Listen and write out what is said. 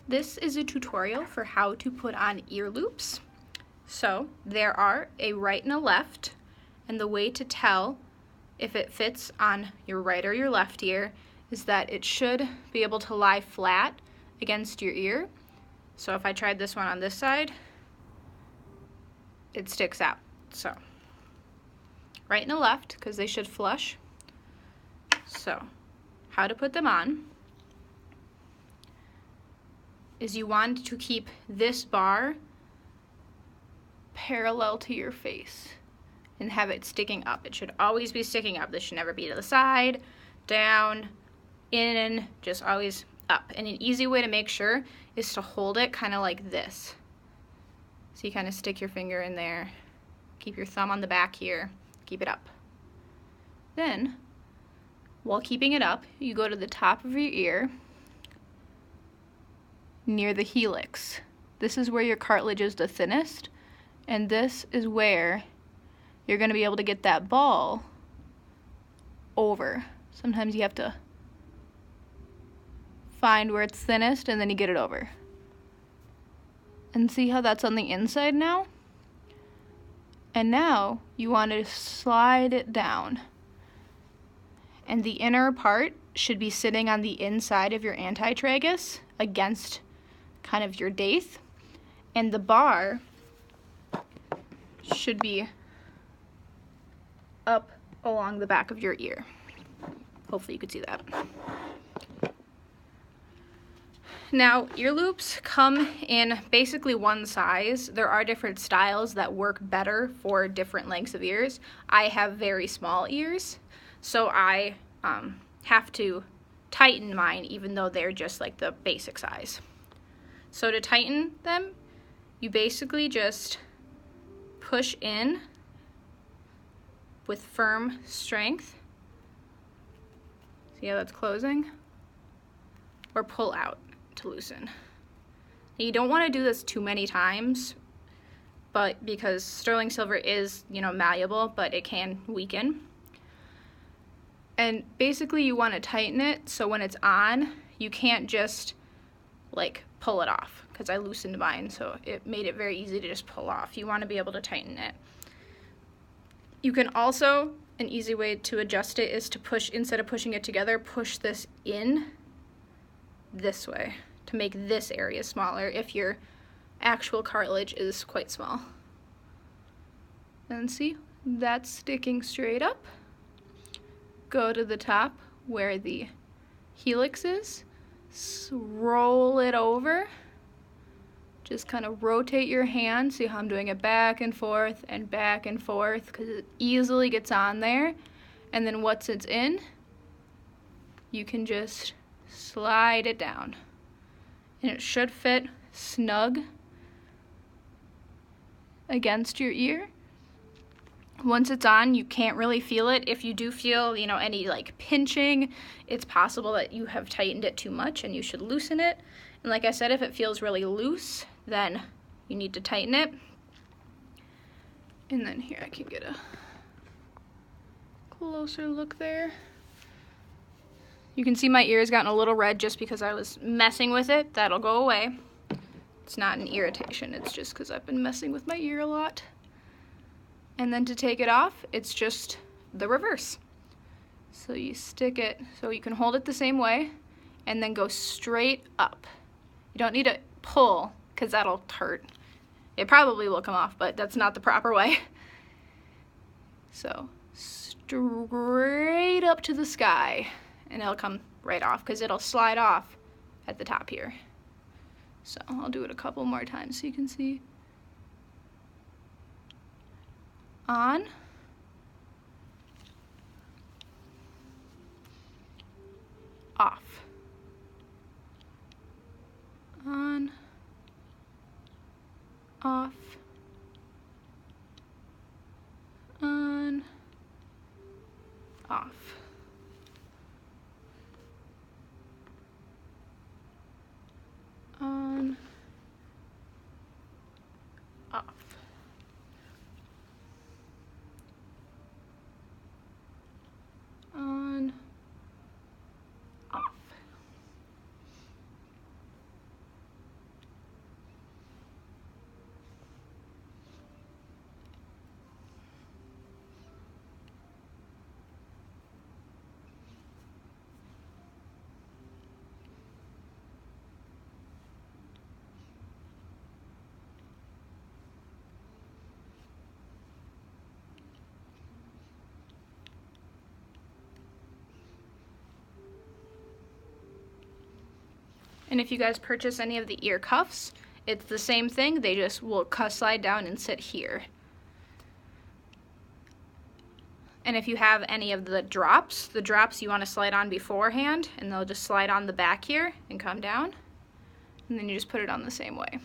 This is a tutorial for how to put on ear loops. So there are a right and a left, and the way to tell if it fits on your right or your left ear is that it should be able to lie flat against your ear. So if I tried this one on this side, it sticks out. So right and a left, because they should flush. So how to put them on is you want to keep this bar parallel to your face and have it sticking up. It should always be sticking up. This should never be to the side, down, in, just always up. And an easy way to make sure is to hold it kind of like this. So you kind of stick your finger in there, keep your thumb on the back here, keep it up. Then, while keeping it up, you go to the top of your ear near the helix. This is where your cartilage is the thinnest, and this is where you're going to be able to get that ball over. Sometimes you have to find where it's thinnest and then you get it over. And see how that's on the inside now? And now you want to slide it down. And the inner part should be sitting on the inside of your antitragus against kind of your daith. And the bar should be up along the back of your ear. Hopefully you could see that. Now, ear loops come in basically one size. There are different styles that work better for different lengths of ears. I have very small ears, so I have to tighten mine even though they're just like the basic size. So to tighten them, you basically just push in with firm strength. See how that's closing? Or pull out to loosen. You don't want to do this too many times, but because sterling silver is, malleable, but it can weaken. And basically you want to tighten it so when it's on, you can't just like pull it off, because I loosened mine, so it made it very easy to just pull off. You want to be able to tighten it. You can also, an easy way to adjust it is to push, instead of pushing it together, push this in this way to make this area smaller if your actual cartilage is quite small. And see, that's sticking straight up. Go to the top where the helix is, roll it over, just kind of rotate your hand. See how I'm doing it back and forth because it easily gets on there. And then once it's in, you can just slide it down. And it should fit snug against your ear. Once it's on, you can't really feel it. If you do feel, any like pinching, it's possible that you have tightened it too much and you should loosen it. And like I said, if it feels really loose, then you need to tighten it. And then here I can get a closer look there. You can see my ear's gotten a little red just because I was messing with it. That'll go away. It's not an irritation, it's just because I've been messing with my ear a lot. And then to take it off, it's just the reverse. So you stick it, so you can hold it the same way, and then go straight up. You don't need to pull, because that'll hurt. It probably will come off, but that's not the proper way. So straight up to the sky, and it'll come right off, because it'll slide off at the top here. So I'll do it a couple more times so you can see. On, off, on, off, on, off, on, off. On, off. And if you guys purchase any of the ear cuffs, it's the same thing. They just will slide down and sit here. And if you have any of the drops you want to slide on beforehand, and they'll just slide on the back here and come down. And then you just put it on the same way.